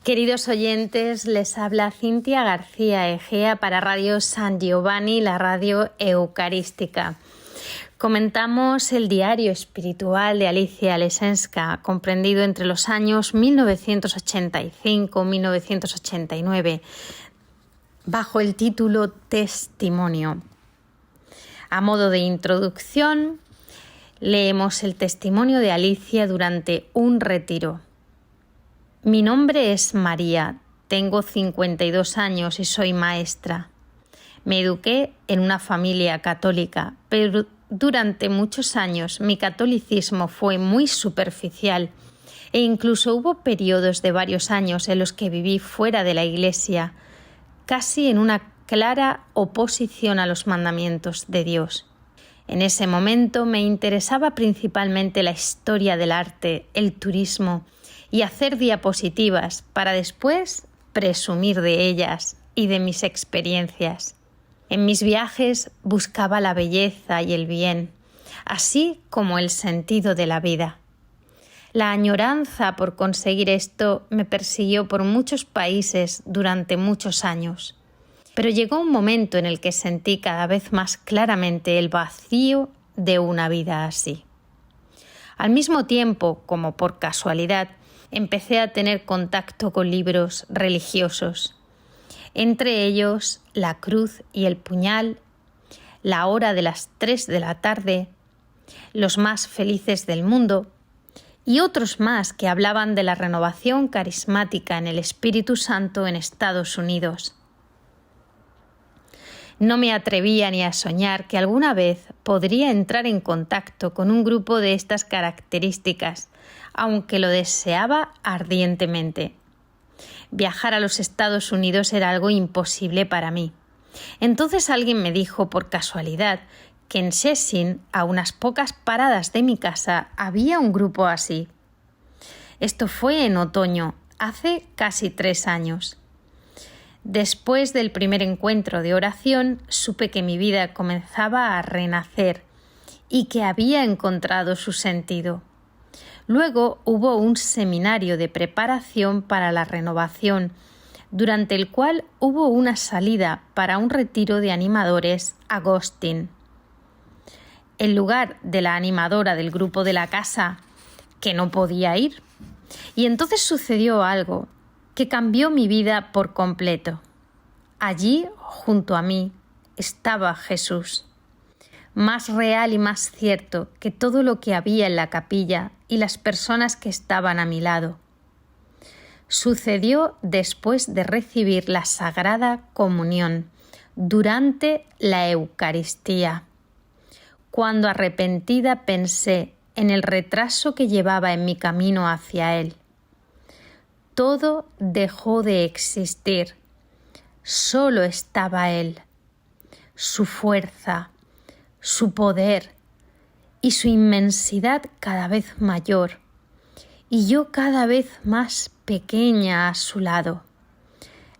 Queridos oyentes, les habla Cintia García Egea para Radio San Giovanni, la radio eucarística. Comentamos el diario espiritual de Alicia Lesenska, comprendido entre los años 1985-1989, bajo el título Testimonio. A modo de introducción, leemos el testimonio de Alicia durante un retiro. Mi nombre es María, tengo 52 años y soy maestra. Me eduqué en una familia católica, pero durante muchos años mi catolicismo fue muy superficial e incluso hubo periodos de varios años en los que viví fuera de la iglesia, casi en una clara oposición a los mandamientos de Dios. En ese momento me interesaba principalmente la historia del arte, el turismo y hacer diapositivas para después presumir de ellas y de mis experiencias. En mis viajes buscaba la belleza y el bien, así como el sentido de la vida. La añoranza por conseguir esto me persiguió por muchos países durante muchos años. Pero llegó un momento en el que sentí cada vez más claramente el vacío de una vida así. Al mismo tiempo, como por casualidad, empecé a tener contacto con libros religiosos, entre ellos La cruz y el puñal, La hora de las 3 de la tarde, Los más felices del mundo y otros más que hablaban de la renovación carismática en el Espíritu Santo en Estados Unidos. No me atrevía ni a soñar que alguna vez podría entrar en contacto con un grupo de estas características, aunque lo deseaba ardientemente. Viajar a los Estados Unidos era algo imposible para mí. Entonces alguien me dijo por casualidad que en Szczecin, a unas pocas paradas de mi casa, había un grupo así. Esto fue en otoño, hace casi 3 años. Después del primer encuentro de oración, supe que mi vida comenzaba a renacer y que había encontrado su sentido. Luego hubo un seminario de preparación para la renovación, durante el cual hubo una salida para un retiro de animadores a Ghosting. En lugar de la animadora del grupo de la casa, que no podía ir. Y entonces sucedió algo que cambió mi vida por completo. Allí, junto a mí, estaba Jesús, más real y más cierto que todo lo que había en la capilla y las personas que estaban a mi lado. Sucedió después de recibir la Sagrada Comunión, durante la Eucaristía, cuando arrepentida pensé en el retraso que llevaba en mi camino hacia Él. Todo dejó de existir. Solo estaba Él, su fuerza, su poder y su inmensidad cada vez mayor, y yo cada vez más pequeña a su lado.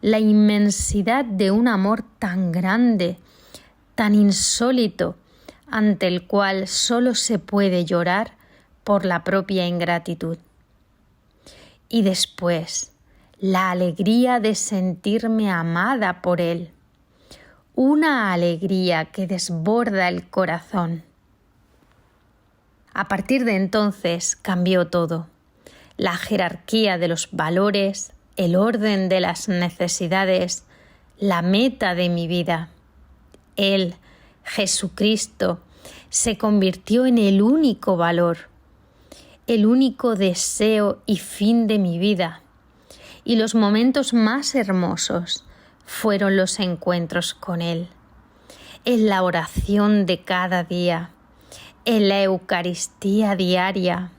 La inmensidad de un amor tan grande, tan insólito, ante el cual solo se puede llorar por la propia ingratitud. Y después, la alegría de sentirme amada por Él, una alegría que desborda el corazón. A partir de entonces cambió todo, la jerarquía de los valores, el orden de las necesidades, la meta de mi vida. Él, Jesucristo, se convirtió en el único valor, el único deseo y fin de mi vida. Y los momentos más hermosos fueron los encuentros con Él, en la oración de cada día, en la Eucaristía diaria,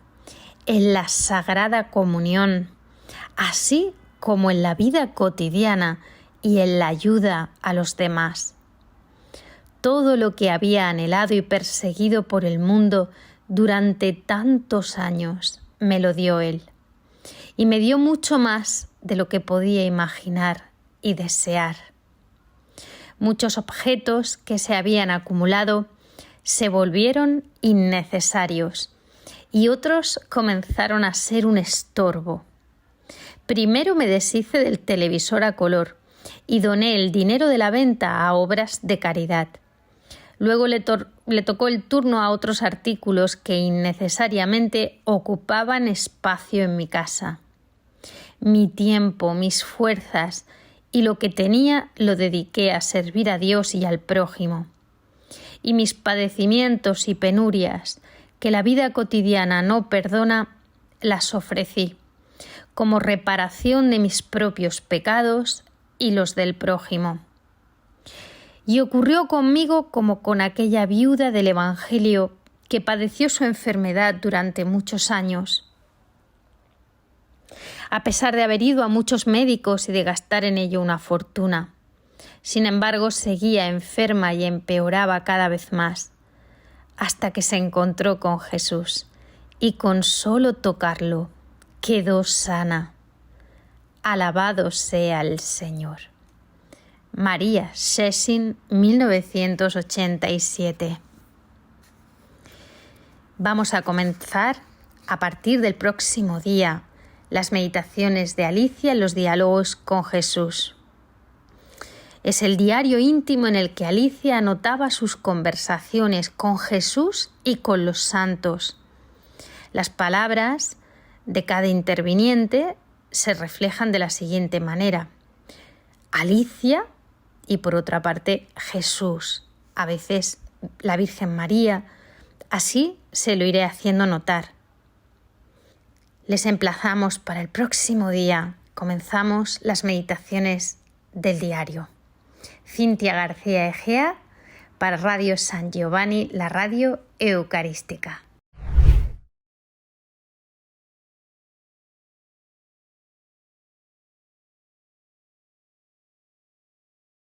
en la Sagrada Comunión, así como en la vida cotidiana y en la ayuda a los demás. Todo lo que había anhelado y perseguido por el mundo durante tantos años me lo dio Él, y me dio mucho más de lo que podía imaginar y desear. Muchos objetos que se habían acumulado se volvieron innecesarios y otros comenzaron a ser un estorbo. Primero me deshice del televisor a color y doné el dinero de la venta a obras de caridad. Luego le tocó el turno a otros artículos que innecesariamente ocupaban espacio en mi casa. Mi tiempo, mis fuerzas y lo que tenía lo dediqué a servir a Dios y al prójimo. Y mis padecimientos y penurias, que la vida cotidiana no perdona, las ofrecí, como reparación de mis propios pecados y los del prójimo. Y ocurrió conmigo como con aquella viuda del Evangelio que padeció su enfermedad durante muchos años. A pesar de haber ido a muchos médicos y de gastar en ello una fortuna, sin embargo seguía enferma y empeoraba cada vez más, hasta que se encontró con Jesús y con solo tocarlo quedó sana. Alabado sea el Señor. María Sheshin, 1987. Vamos a comenzar a partir del próximo día las meditaciones de Alicia en los diálogos con Jesús. Es el diario íntimo en el que Alicia anotaba sus conversaciones con Jesús y con los santos. Las palabras de cada interviniente se reflejan de la siguiente manera: Alicia y por otra parte Jesús, a veces la Virgen María. Así se lo iré haciendo notar. Les emplazamos para el próximo día. Comenzamos las meditaciones del diario. Cintia García Egea para Radio San Giovanni, la radio eucarística.